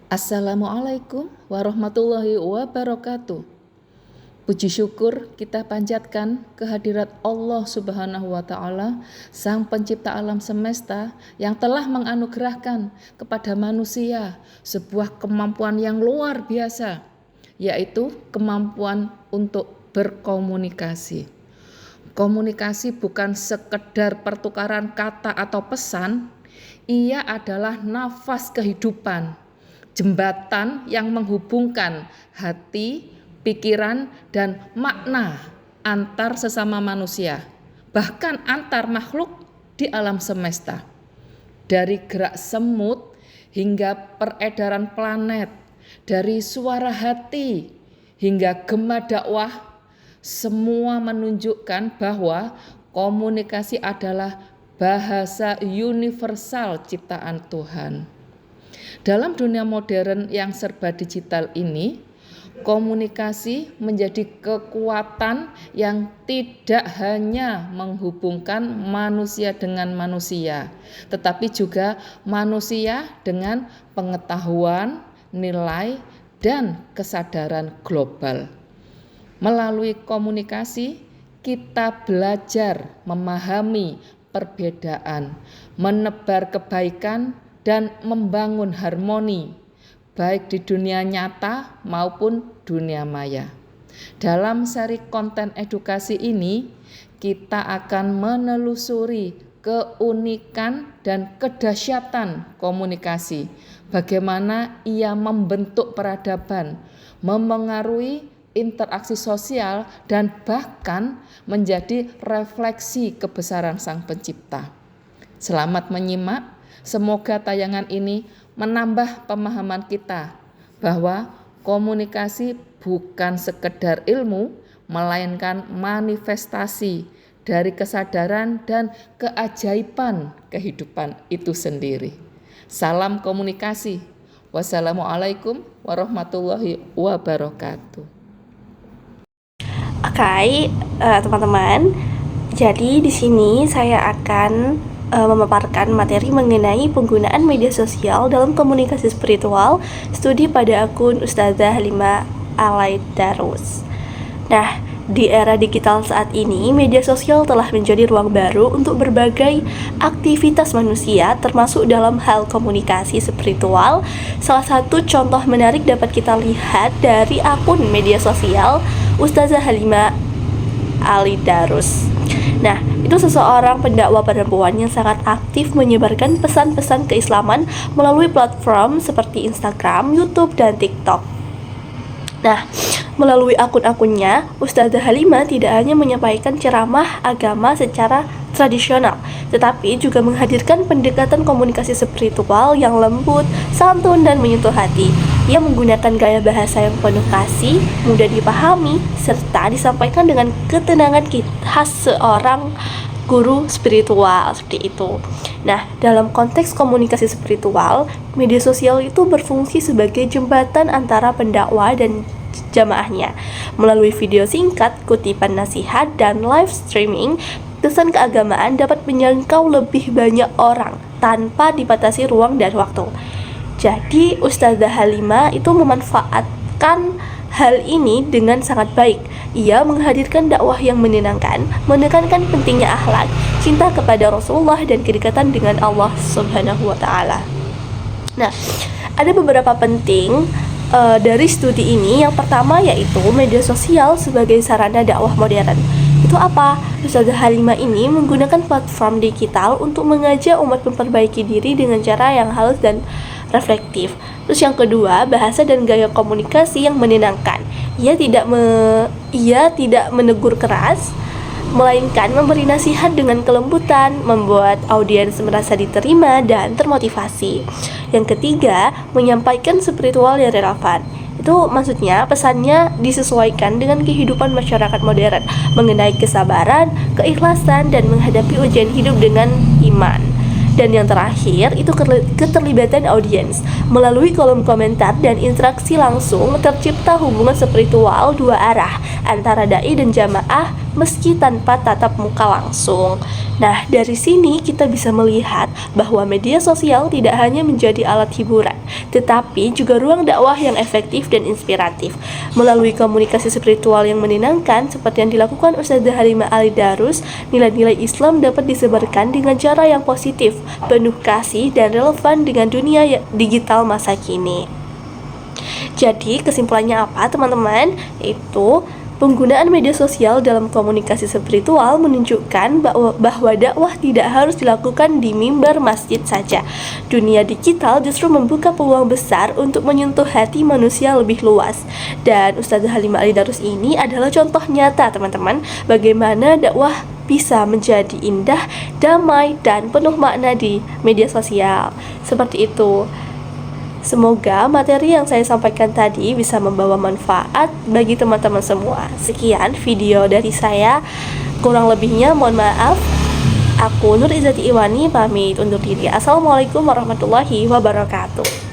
Assalamualaikum warahmatullahi wabarakatuh. Puji syukur kita panjatkan kehadirat Allah Subhanahu wa Ta'ala, Sang Pencipta alam semesta, yang telah menganugerahkan kepada manusia sebuah kemampuan yang luar biasa, yaitu kemampuan untuk berkomunikasi. Komunikasi bukan sekedar pertukaran kata atau pesan, ia adalah nafas kehidupan, jembatan yang menghubungkan hati, pikiran, dan makna antar sesama manusia, bahkan antar makhluk di alam semesta. Dari gerak semut hingga peredaran planet, dari suara hati hingga gema dakwah, semua menunjukkan bahwa komunikasi adalah bahasa universal ciptaan Tuhan. Dalam dunia modern yang serba digital ini, komunikasi menjadi kekuatan yang tidak hanya menghubungkan manusia dengan manusia, tetapi juga manusia dengan pengetahuan, nilai, dan kesadaran global. Melalui komunikasi, kita belajar memahami perbedaan, menebar kebaikan, dan membangun harmoni, baik di dunia nyata maupun dunia maya. Dalam seri konten edukasi ini, kita akan menelusuri keunikan dan kedahsyatan komunikasi, bagaimana ia membentuk peradaban, memengaruhi interaksi sosial, dan bahkan menjadi refleksi kebesaran Sang Pencipta. Selamat menyimak. Semoga tayangan ini menambah pemahaman kita bahwa komunikasi bukan sekedar ilmu, melainkan manifestasi dari kesadaran dan keajaiban kehidupan itu sendiri. Salam komunikasi. Wassalamualaikum warahmatullahi wabarakatuh. Oke, teman-teman. Jadi di sini saya akan memaparkan materi mengenai penggunaan media sosial dalam komunikasi spiritual, studi pada akun Ustazah Halimah Al-Aidarus. Nah, di era digital saat ini, media sosial telah menjadi ruang baru untuk berbagai aktivitas manusia, termasuk dalam hal komunikasi spiritual. Salah satu contoh menarik dapat kita lihat dari akun media sosial Ustazah Halimah Al-Aidarus. Nah, itu seseorang pendakwah perempuan yang sangat aktif menyebarkan pesan-pesan keislaman melalui platform seperti Instagram, YouTube, dan TikTok. Nah, melalui akun-akunnya, Ustazah Halimah tidak hanya menyampaikan ceramah agama secara tradisional, tetapi juga menghadirkan pendekatan komunikasi spiritual yang lembut, santun, dan menyentuh hati. Ia menggunakan gaya bahasa yang penuh kasih, mudah dipahami, serta disampaikan dengan ketenangan khas seorang guru spiritual, seperti itu. Nah, dalam konteks komunikasi spiritual, media sosial itu berfungsi sebagai jembatan antara pendakwah dan jamaahnya. Melalui video singkat, kutipan nasihat, dan live streaming, pesan keagamaan dapat menjangkau lebih banyak orang tanpa dibatasi ruang dan waktu. Jadi Ustazah Halimah itu memanfaatkan hal ini dengan sangat baik. Ia menghadirkan dakwah yang menenangkan, menekankan pentingnya akhlak, cinta kepada Rasulullah, dan kedekatan dengan Allah Subhanahu wa Ta'ala. Nah, ada beberapa penting dari studi ini. Yang pertama yaitu media sosial sebagai sarana dakwah modern. Itu apa? Ustazah Halimah ini menggunakan platform digital untuk mengajak umat memperbaiki diri dengan cara yang halus dan reflektif. Terus yang kedua, bahasa dan gaya komunikasi yang menenangkan. Ia tidak menegur keras, melainkan memberi nasihat dengan kelembutan, membuat audiens merasa diterima dan termotivasi. Yang ketiga, menyampaikan spiritual yang relevan. Itu maksudnya pesannya disesuaikan dengan kehidupan masyarakat modern, mengenai kesabaran, keikhlasan, dan menghadapi ujian hidup dengan iman. Dan yang terakhir itu keterlibatan audiens. Melalui kolom komentar dan interaksi langsung tercipta hubungan spiritual dua arah antara dai dan jamaah meski tanpa tatap muka langsung. Nah, dari sini kita bisa melihat bahwa media sosial tidak hanya menjadi alat hiburan, tetapi juga ruang dakwah yang efektif dan inspiratif. Melalui komunikasi spiritual yang menyenangkan, seperti yang dilakukan Ustazah Halimah Ali Darus, nilai-nilai Islam dapat disebarkan dengan cara yang positif, penuh kasih, dan relevan dengan dunia digital masa kini. Jadi kesimpulannya apa teman-teman? Itu penggunaan media sosial dalam komunikasi spiritual menunjukkan bahwa dakwah tidak harus dilakukan di mimbar masjid saja. Dunia digital justru membuka peluang besar untuk menyentuh hati manusia lebih luas. Dan Ustazah Halimah Ali Darus ini adalah contoh nyata teman-teman, bagaimana dakwah bisa menjadi indah, damai, dan penuh makna di media sosial. Seperti itu. Semoga materi yang saya sampaikan tadi bisa membawa manfaat bagi teman-teman semua. Sekian video dari saya, kurang lebihnya mohon maaf. Aku Nur Izzati Iwani pamit undur diri. Assalamualaikum warahmatullahi wabarakatuh.